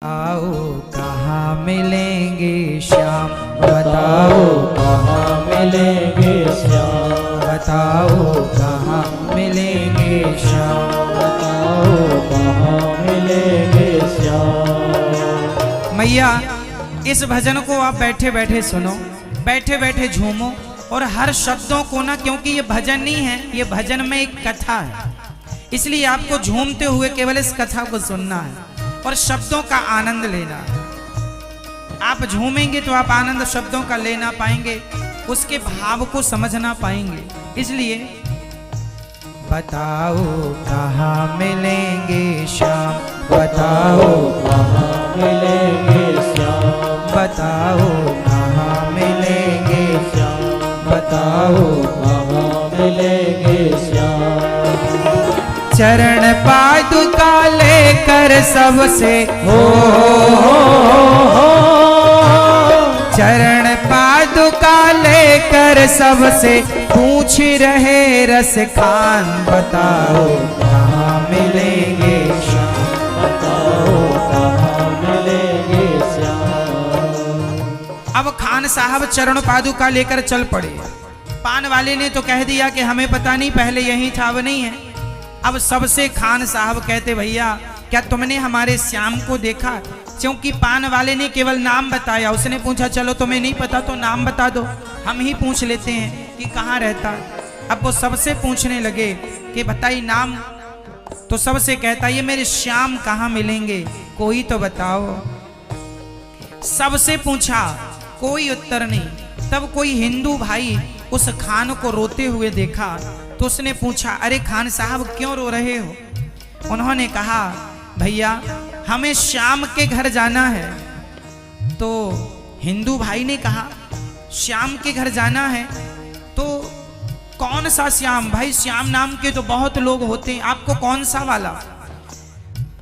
आओ कहाँ मिलेंगे श्याम, बताओ कहाँ मिलेंगे श्याम, बताओ कहाँ मिलेंगे श्याम, बताओ कहाँ मिलेंगे श्याम। मैया इस भजन को आप बैठे बैठे सुनो, बैठे बैठे झूमो और हर शब्दों को ना, क्योंकि ये भजन नहीं है, ये भजन में एक कथा है, इसलिए आपको झूमते हुए केवल इस कथा को सुनना है और शब्दों का आनंद लेना। आप झूमेंगे तो आप आनंद शब्दों का लेना पाएंगे, उसके भाव को समझना पाएंगे। इसलिए बताओ कहाँ मिलेंगे श्याम, बताओ कहाँ मिलेंगे श्याम, बताओ कहाँ मिलेंगे श्याम, बताओ कहाँ मिलेंगे श्याम। चरण पादुका लेकर सबसे हो, चरण पादुका लेकर सबसे पूछ रहे रस खान, बताओ कहाँ मिलेंगे श्याम, बताओ कहाँ मिलेंगे श्याम। अब खान साहब चरण पादुका लेकर चल पड़े। पान वाले ने तो कह दिया कि हमें पता नहीं, पहले यही था अब नहीं है। अब सबसे खान साहब कहते भैया क्या तुमने हमारे श्याम को देखा? क्योंकि पान वाले ने केवल नाम बताया, उसने पूछा चलो तुम्हें नहीं पता तो नाम बता दो, हम ही पूछ लेते हैं कि कहाँ रहता। अब वो सबसे पूछने लगे कि बताइए नाम, तो सबसे कहता ये मेरे श्याम कहाँ मिलेंगे, कोई तो बताओ। सबसे पूछा, कोई उत्तर नहीं। तब कोई हिंदू भाई उस खान को रोते हुए देखा तो उसने पूछा अरे खान साहब क्यों रो रहे हो? उन्होंने कहा भैया हमें श्याम के घर जाना है। तो हिंदू भाई ने कहा श्याम के घर जाना है तो कौन सा श्याम? भाई श्याम नाम के तो बहुत लोग होते हैं, आपको कौन सा वाला?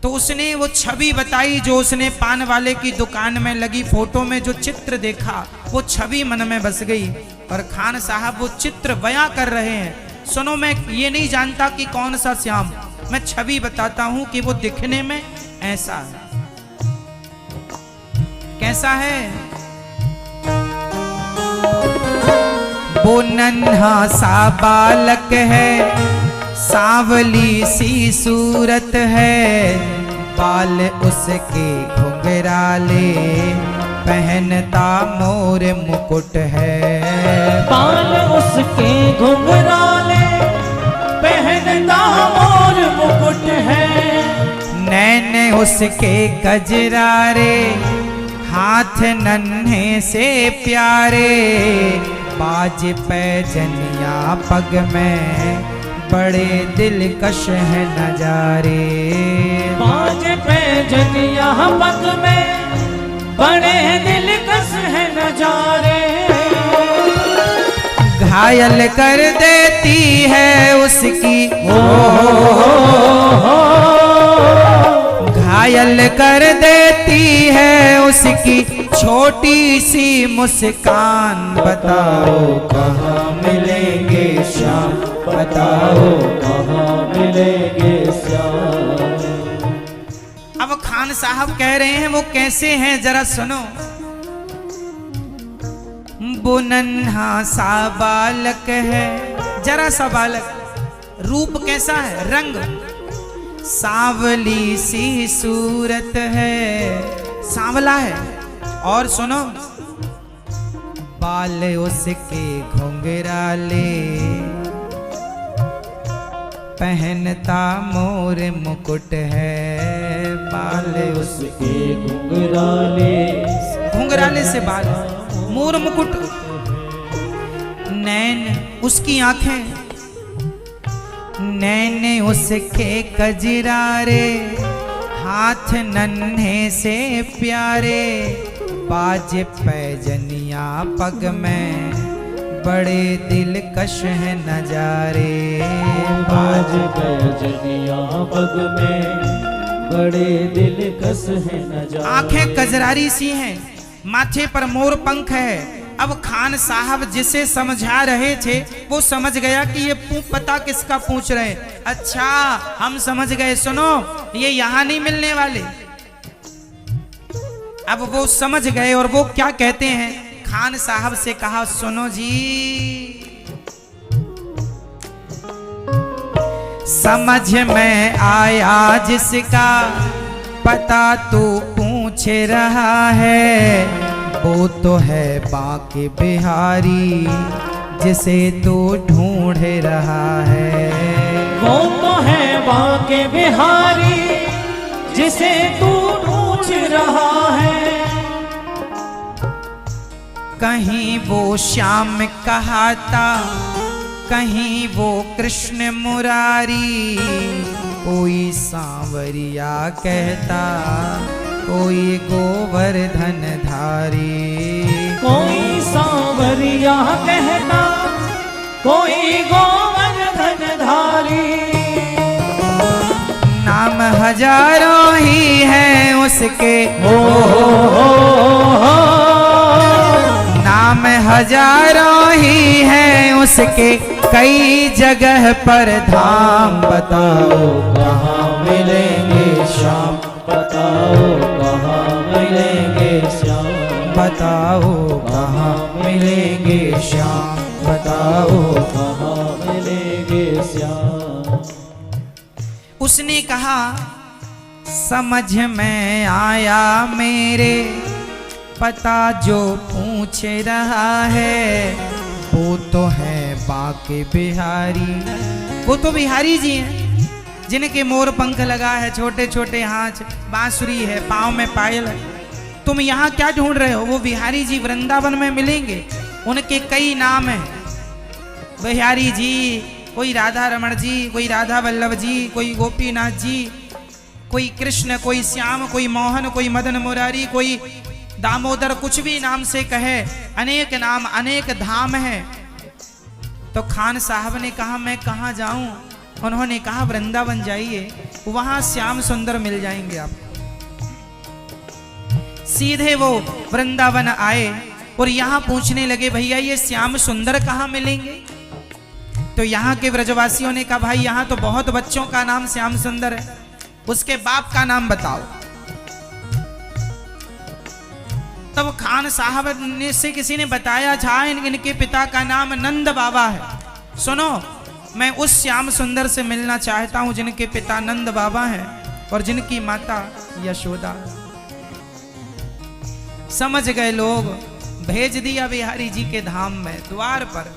तो उसने वो छवि बताई जो उसने पान वाले की दुकान में लगी फोटो में जो चित्र देखा, वो छवि मन में बस गई और खान साहब वो चित्र बयां कर रहे हैं। सुनो, मैं ये नहीं जानता कि कौन सा श्याम, मैं छवि बताता हूं कि वो दिखने में ऐसा है। कैसा है? वो नन्हा सा बालक है, सांवली सी सूरत है, बाल उसके घुंघराले, पहनता मोर मुकुट है। बाल उसके घुंघराले, पहनता मोर मुकुट है। नैन उसके कजरारे, हाथ नन्हे से प्यारे, बाज पैजनिया पग में, बड़े दिलकश है नजारे। बाज पैजनिया पग में, बड़े दिलकश है नजारे। घायल कर देती है उसकी घायल कर देती है उसकी छोटी सी मुस्कान, बताओ कहाँ मिलेंगे श्याम, बताओ कहाँ मिलेंगे श्याम। अब खान साहब कह रहे हैं वो कैसे हैं जरा सुनो। वो नन्हा सा बालक है, जरा सा बालक, रूप कैसा है? रंग, सांवली सी सूरत है, सांवला है। और सुनो, बाल उसके घुंघराले, पहनता मोर मुकुट है। बाल उसके घुंघराले, घुंघराले से बाल, मोर मुकुट। नैन उसकी आंखें, नैन उसके कजरारे, हाथ नन्हे से प्यारे, बाज पैजनिया पग में, बड़े दिलकश है नजारे। बाज पैजनिया पग में, बड़े दिलकश है नजारे। आंखें कजरारी सी हैं, माथे पर मोर पंख है। अब खान साहब जिसे समझा रहे थे वो समझ गया कि ये पता किसका पूछ रहे। अच्छा हम समझ गए, सुनो ये यहाँ नहीं मिलने वाले, अब वो समझ गए और वो क्या कहते हैं, खान साहब से कहा, सुनो जी, समझ में आया जिसका पता तू पूछ रहा है, वो तो है बांके बिहारी जिसे तू ढूंढ रहा है। वो तो है बांके बिहारी जिसे तू पूछ रहा है। कहीं वो श्याम कहाता, कहीं वो कृष्ण मुरारी, कोई सांवरिया कहता, कोई गोवर्धन धारी। कोई सांवरिया कहता, कोई गोवर्धन धारी। नाम हजारों ही हैं उसके, नाम हजारों ही हैं उसके, कई जगह पर धाम। बताओ कहाँ मिलेंगे श्याम, बताओ कहाँ मिलेंगे श्याम, बताओ कहाँ मिलेंगे श्याम, बताओ। कहाँ मिलेंगे श्याम। उसने कहा, समझ में आया मेरे, पता जो पूछ रहा है, वो तो है बांके बिहारी। वो तो बिहारी जी हैं जिनके मोर पंख लगा है, छोटे छोटे हाथ, बांसुरी है, पाँव में पायल है। तुम यहाँ क्या ढूंढ रहे हो? वो बिहारी जी वृंदावन में मिलेंगे, उनके कई नाम हैं बिहारी जी। कोई राधा रमण जी, कोई राधा वल्लभ जी, कोई गोपीनाथ जी, कोई कृष्ण, कोई श्याम, कोई मोहन, कोई मदन मुरारी, कोई दामोदर, कुछ भी नाम से कहे, अनेक नाम, अनेक धाम है। तो खान साहब ने कहा, मैं कहाँ जाऊं? उन्होंने कहा, वृंदावन जाइए, वहां श्याम सुंदर मिल जाएंगे आप। सीधे वो वृंदावन आए और यहाँ पूछने लगे, भैया ये श्याम सुंदर कहाँ मिलेंगे? तो यहाँ के ब्रजवासियों ने कहा, भाई यहाँ तो बहुत बच्चों का नाम श्याम सुंदर है, उसके बाप का नाम बताओ। तब खान साहब ने से किसी ने बताया, था इनके पिता का नाम नंद बाबा है। सुनो, मैं उस श्याम सुंदर से मिलना चाहता हूं जिनके पिता नंद बाबा हैं और जिनकी माता यशोदा। समझ गए लोग, भेज दिया बिहारी जी के धाम में, द्वार पर।